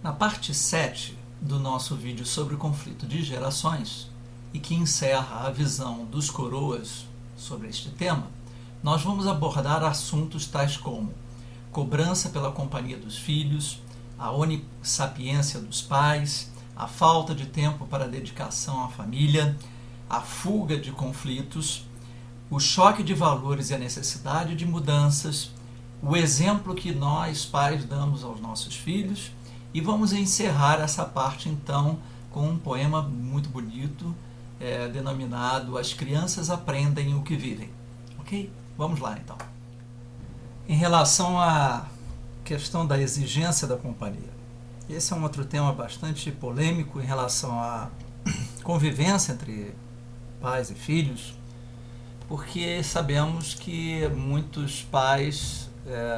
Na parte 7 do nosso vídeo sobre o conflito de gerações, e que encerra a visão dos coroas sobre este tema, nós vamos abordar assuntos tais como cobrança pela companhia dos filhos, a onissapiência dos pais, a falta de tempo para a dedicação à família, a fuga de conflitos, o choque de valores e a necessidade de mudanças, o exemplo que nós, pais, damos aos nossos filhos, e vamos encerrar essa parte, então, com um poema muito bonito, denominado As Crianças Aprendem o que Vivem. Ok? Vamos lá, então. Em relação à questão da exigência da companhia, esse é um outro tema bastante polêmico em relação à convivência entre pais e filhos, porque sabemos que muitos pais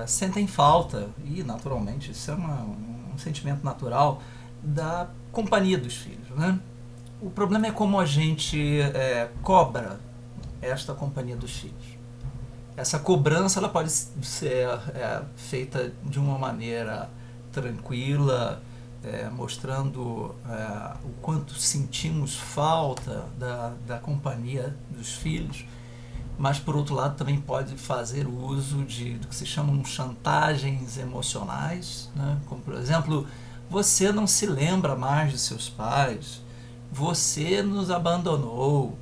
sentem falta, e naturalmente isso é um sentimento natural, da companhia dos filhos, né? O problema é como a gente cobra esta companhia dos filhos. Essa cobrança ela pode ser feita de uma maneira tranquila, mostrando o quanto sentimos falta da companhia dos filhos, mas por outro lado também pode fazer uso do que se chamam chantagens emocionais, né? Como por exemplo, você não se lembra mais de seus pais, você nos abandonou,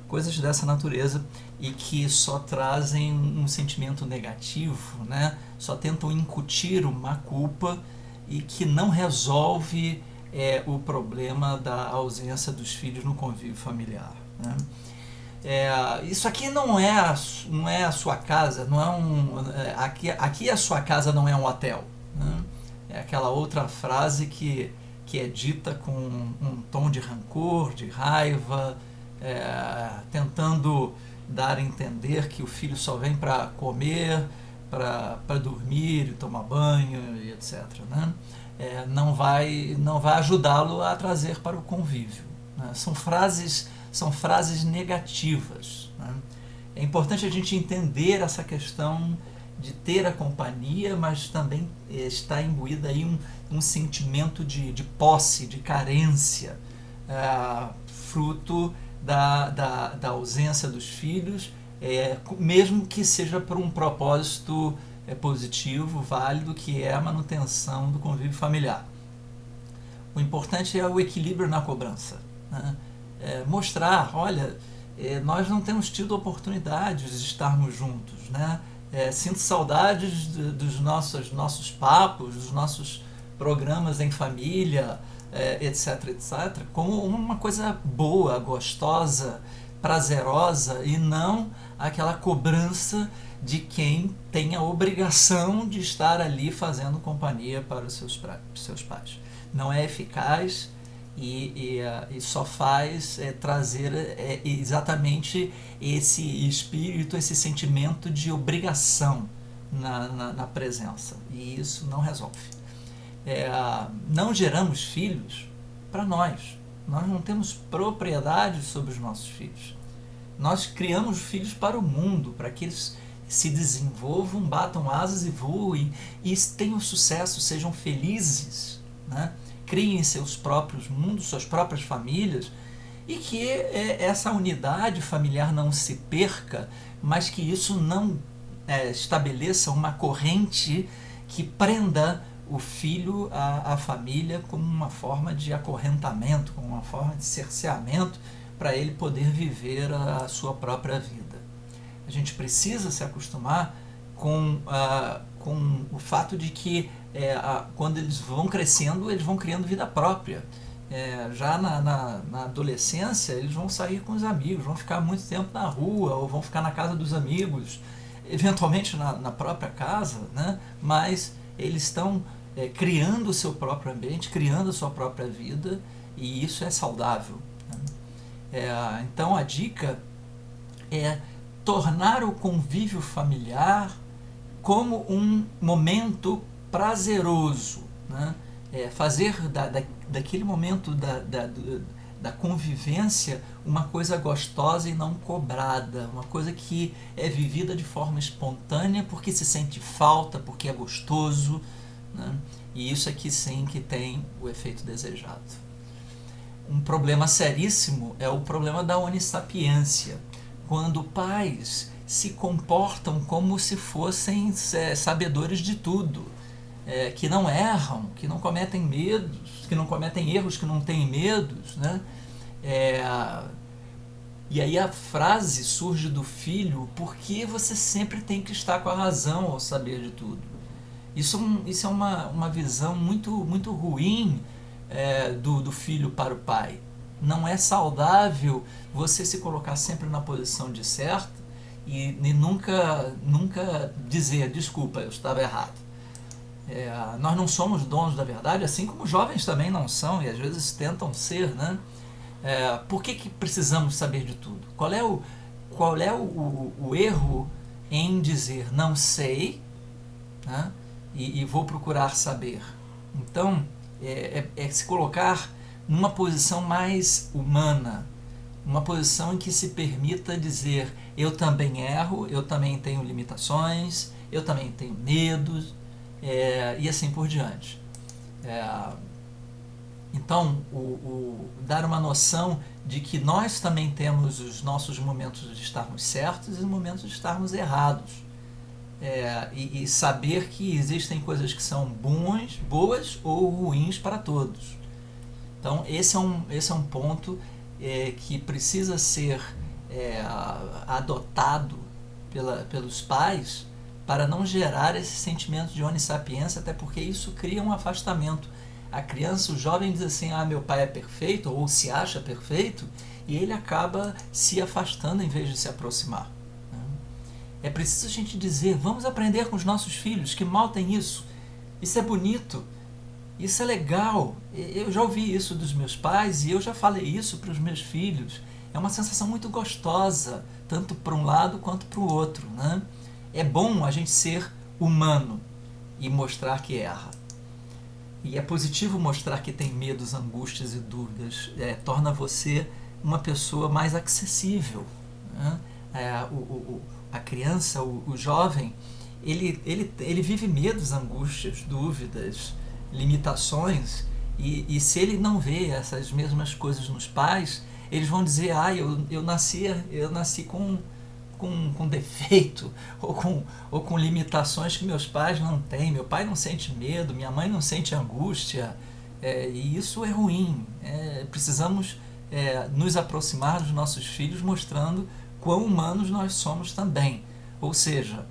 coisas dessa natureza, e que só trazem um sentimento negativo, né? Só tentam incutir uma culpa e que não resolve o problema da ausência dos filhos no convívio familiar, né? Isso aqui não é a sua casa, não é aqui a sua casa não é um hotel, né? É aquela outra frase que é dita com um tom de rancor, de raiva, tentando dar a entender que o filho só vem para comer, para dormir e tomar banho e etc., né? Não vai ajudá-lo a trazer para o convívio, né? São frases negativas, né? É importante a gente entender essa questão de ter a companhia, mas também está imbuída aí um sentimento de posse, de carência, fruto da ausência dos filhos, mesmo que seja por um propósito positivo, válido, que é a manutenção do convívio familiar. O importante é o equilíbrio na cobrança, né? Mostrar, olha, nós não temos tido oportunidades de estarmos juntos, né? Sinto saudades dos nossos papos, dos nossos programas em família, etc, etc, como uma coisa boa, gostosa, prazerosa, e não aquela cobrança de quem tem a obrigação de estar ali fazendo companhia para os seus pais. Não é eficaz e só faz trazer exatamente esse espírito, esse sentimento de obrigação na presença, e isso não resolve. Não geramos filhos para nós não temos propriedade sobre os nossos filhos. Nós criamos filhos para o mundo, para que eles se desenvolvam, batam asas e voem e tenham sucesso, sejam felizes, né? Criem seus próprios mundos, suas próprias famílias, e que essa unidade familiar não se perca, mas que isso não estabeleça uma corrente que prenda o filho à família como uma forma de acorrentamento, como uma forma de cerceamento, para ele poder viver a sua própria vida. A gente precisa se acostumar com o fato de que quando eles vão crescendo, eles vão criando vida própria. Já na adolescência, eles vão sair com os amigos, vão ficar muito tempo na rua, ou vão ficar na casa dos amigos, eventualmente na própria casa, né? Mas eles estão criando o seu próprio ambiente, criando a sua própria vida, e isso é saudável, né? Então a dica é tornar o convívio familiar como um momento prazeroso, né? Fazer daquele momento da convivência uma coisa gostosa e não cobrada, uma coisa que é vivida de forma espontânea porque se sente falta, porque é gostoso, né? E isso aqui sim que tem o efeito desejado. Um problema seríssimo é o problema da onissapiência, quando pais se comportam como se fossem sabedores de tudo, que não erram, que não cometem medos, que não cometem erros, que não têm medos, né? E aí a frase surge do filho: por que você sempre tem que estar com a razão ao saber de tudo? Isso é uma visão muito ruim do filho para o pai. Não é saudável você se colocar sempre na posição de certo e nunca dizer: desculpa, eu estava errado. Nós não somos donos da verdade, assim como os jovens também não são e às vezes tentam ser, né? Por que precisamos saber de tudo? Qual é o erro em dizer não sei, né? E vou procurar saber? Então, se colocar numa posição mais humana, uma posição em que se permita dizer: eu também erro, eu também tenho limitações, eu também tenho medos, e assim por diante. Então, dar uma noção de que nós também temos os nossos momentos de estarmos certos e momentos de estarmos errados. E saber que existem coisas que são boas ou ruins para todos. Então, esse é um ponto que precisa ser adotado pelos pais para não gerar esse sentimento de onissapiência, até porque isso cria um afastamento. A criança, o jovem diz assim: meu pai é perfeito, ou se acha perfeito, e ele acaba se afastando em vez de se aproximar. É preciso a gente dizer: vamos aprender com os nossos filhos, que mal tem isso. Isso é bonito, isso é legal. Eu já ouvi isso dos meus pais e eu já falei isso para os meus filhos. É uma sensação muito gostosa, tanto para um lado quanto para o outro, né? É bom a gente ser humano e mostrar que erra. E é positivo mostrar que tem medos, angústias e dúvidas. Torna você uma pessoa mais acessível, né? A criança, o jovem, ele vive medos, angústias, dúvidas, limitações, e se ele não vê essas mesmas coisas nos pais, eles vão dizer: eu nasci com defeito, ou com limitações que meus pais não têm. Meu pai não sente medo, minha mãe não sente angústia, e isso é ruim. Precisamos nos aproximar dos nossos filhos mostrando quão humanos nós somos também. Ou seja,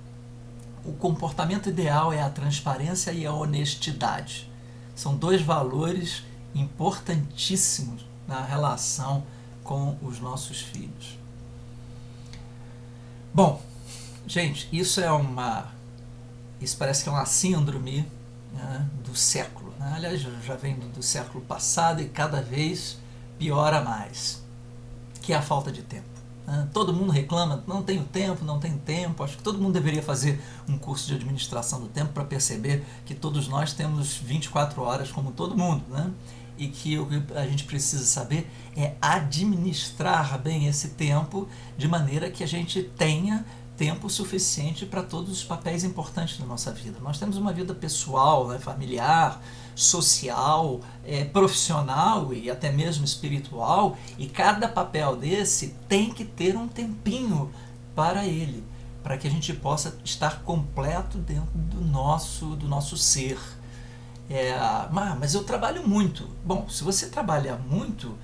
o comportamento ideal é a transparência e a honestidade. São dois valores importantíssimos na relação com os nossos filhos. Bom, gente, isso parece que é uma síndrome, né, do século, né? Aliás, já vem do século passado e cada vez piora mais, que é a falta de tempo. Todo mundo reclama: não tenho tempo, não tenho tempo. Acho que todo mundo deveria fazer um curso de administração do tempo para perceber que todos nós temos 24 horas como todo mundo, né? E que o que a gente precisa saber é administrar bem esse tempo de maneira que a gente tenha tempo suficiente para todos os papéis importantes da nossa vida. Nós temos uma vida pessoal, né, familiar, social, profissional e até mesmo espiritual, e cada papel desse tem que ter um tempinho para ele, para que a gente possa estar completo dentro do nosso ser. Mas eu trabalho muito. Bom, se você trabalha muito,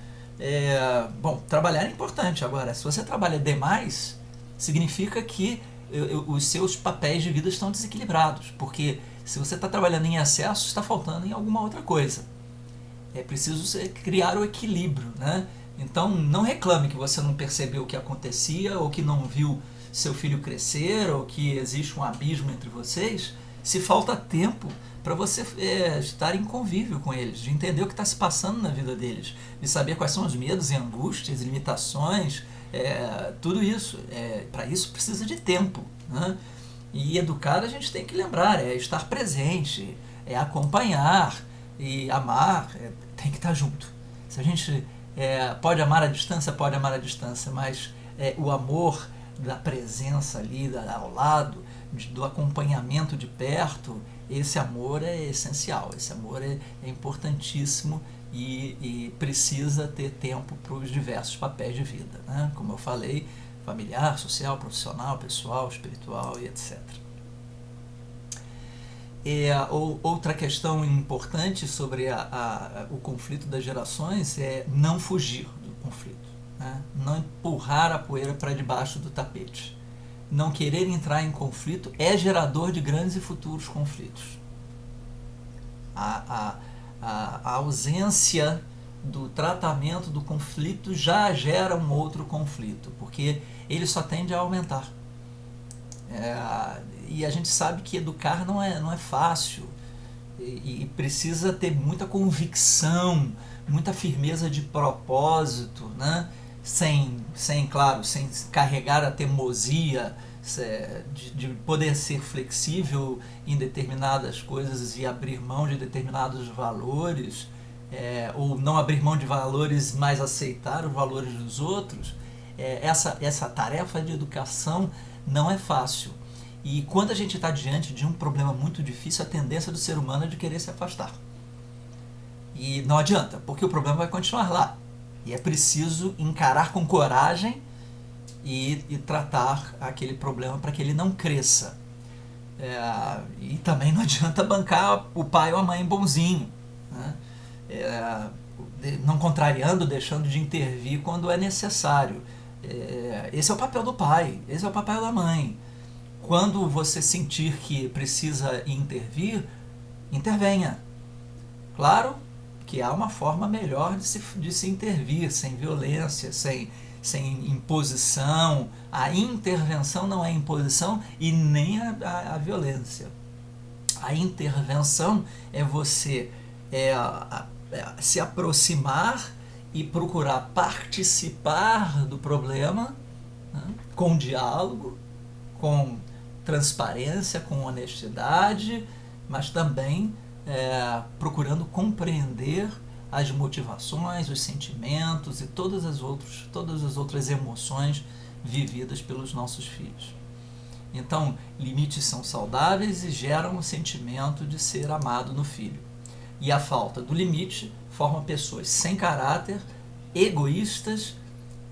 trabalhar é importante. Agora, se você trabalha demais, significa que os seus papéis de vida estão desequilibrados, porque se você está trabalhando em excesso, está faltando em alguma outra coisa. É preciso criar o equilíbrio, né? Então, não reclame que você não percebeu o que acontecia, ou que não viu seu filho crescer, ou que existe um abismo entre vocês, se falta tempo para você estar em convívio com eles, de entender o que está se passando na vida deles, de saber quais são os medos e angústias, limitações, tudo isso. Para isso precisa de tempo, né? E educar, a gente tem que lembrar, estar presente, acompanhar e amar, tem que estar junto. Se a gente pode amar à distância, mas o amor da presença ali, ao lado, do acompanhamento de perto, esse amor é essencial, esse amor é importantíssimo e precisa ter tempo para os diversos papéis de vida, né? Como eu falei, familiar, social, profissional, pessoal, espiritual e etc. Outra questão importante sobre o conflito das gerações é não fugir do conflito, né? Não empurrar a poeira para debaixo do tapete. Não querer entrar em conflito é gerador de grandes e futuros conflitos. A ausência do tratamento do conflito já gera um outro conflito, porque ele só tende a aumentar. E a gente sabe que educar não é fácil e precisa ter muita convicção, muita firmeza de propósito, né? Claro, sem carregar a teimosia de poder ser flexível em determinadas coisas e abrir mão de determinados valores, ou não abrir mão de valores, mas aceitar os valores dos outros. Essa tarefa de educação não é fácil. E quando a gente está diante de um problema muito difícil, a tendência do ser humano é de querer se afastar. E não adianta, porque o problema vai continuar lá. E é preciso encarar com coragem e tratar aquele problema para que ele não cresça. E também não adianta bancar o pai ou a mãe bonzinho, né? Não contrariando, deixando de intervir quando é necessário. Esse é o papel do pai, esse é o papel da mãe. Quando você sentir que precisa intervir, intervenha. Claro que há uma forma melhor de se intervir, sem violência, sem imposição. A intervenção não é imposição e nem a violência. A intervenção é você se aproximar e procurar participar do problema, né, com diálogo, com transparência, com honestidade, mas também procurando compreender as motivações, os sentimentos e todas as outras emoções vividas pelos nossos filhos. Então, limites são saudáveis e geram o sentimento de ser amado no filho. E a falta do limite forma pessoas sem caráter, egoístas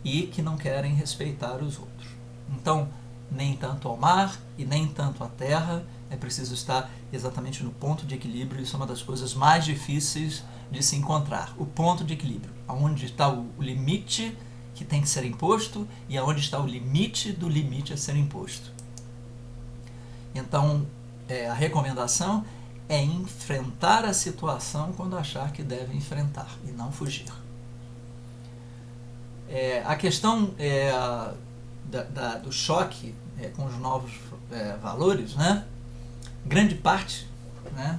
e que não querem respeitar os outros. Então, nem tanto ao mar e nem tanto à terra, é preciso estar exatamente no ponto de equilíbrio. Isso é uma das coisas mais difíceis de se encontrar, o ponto de equilíbrio, onde está o limite que tem que ser imposto e onde está o limite do limite a ser imposto. Então, a recomendação é enfrentar a situação quando achar que deve enfrentar e não fugir. A questão do choque com os novos valores, né? Grande parte, né,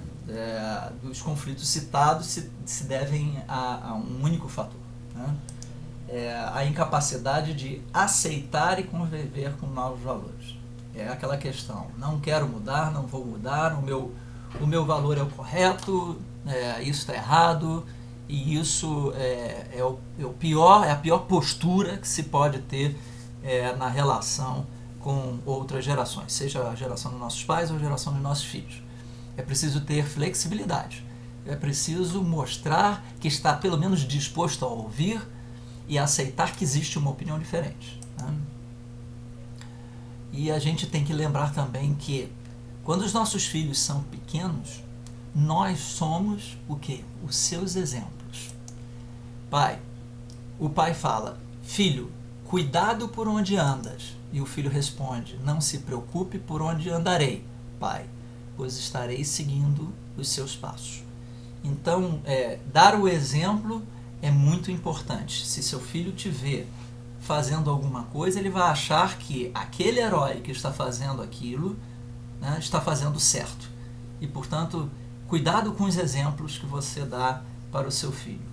dos conflitos citados se devem a um único fator, né? A incapacidade de aceitar e conviver com novos valores. É aquela questão, não quero mudar, não vou mudar, o meu valor é o correto, isso está errado, e isso é a pior postura que se pode ter na relação com outras gerações, seja a geração dos nossos pais ou a geração dos nossos filhos. É preciso ter flexibilidade, é preciso mostrar que está pelo menos disposto a ouvir e a aceitar que existe uma opinião diferente, né? E a gente tem que lembrar também que quando os nossos filhos são pequenos, nós somos o quê? Os seus exemplos. O pai fala, filho, cuidado por onde andas. E o filho responde, não se preocupe por onde andarei, pai, pois estarei seguindo os seus passos. Então, dar o exemplo é muito importante. Se seu filho te vê fazendo alguma coisa, ele vai achar que aquele herói que está fazendo aquilo, né, está fazendo certo. E, portanto, cuidado com os exemplos que você dá para o seu filho.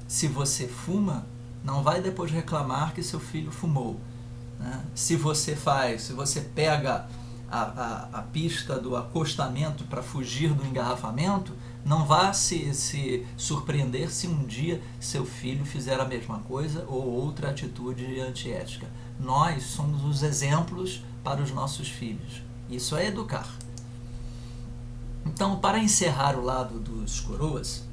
Se você fuma, não vai depois reclamar que seu filho fumou, né? Se você pega a pista do acostamento para fugir do engarrafamento, não vá se surpreender se um dia seu filho fizer a mesma coisa ou outra atitude antiética. Nós somos os exemplos para os nossos filhos. Isso é educar. Então, para encerrar o lado dos coroas,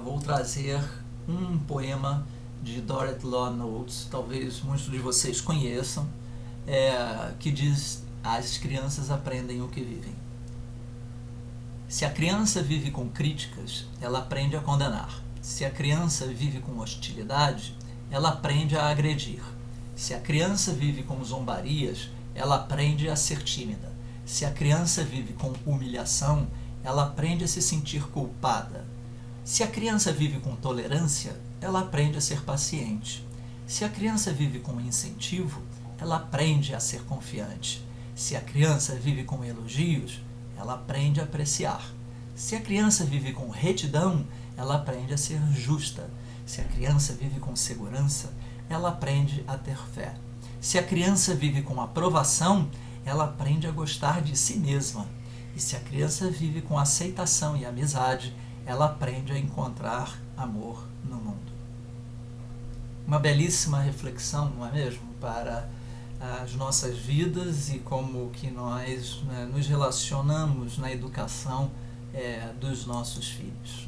vou trazer um poema de Dorothy Law Notes, talvez muitos de vocês conheçam, que diz: as crianças aprendem o que vivem. Se a criança vive com críticas, ela aprende a condenar. Se a criança vive com hostilidade, ela aprende a agredir. Se a criança vive com zombarias, ela aprende a ser tímida. Se a criança vive com humilhação, ela aprende a se sentir culpada. Se a criança vive com tolerância, ela aprende a ser paciente. Se a criança vive com incentivo, ela aprende a ser confiante. Se a criança vive com elogios, ela aprende a apreciar. Se a criança vive com retidão, ela aprende a ser justa. Se a criança vive com segurança, ela aprende a ter fé. Se a criança vive com aprovação, ela aprende a gostar de si mesma. E se a criança vive com aceitação e amizade, ela aprende a encontrar amor no mundo. Uma belíssima reflexão, não é mesmo? Para as nossas vidas e como que nós nos relacionamos na educação dos nossos filhos.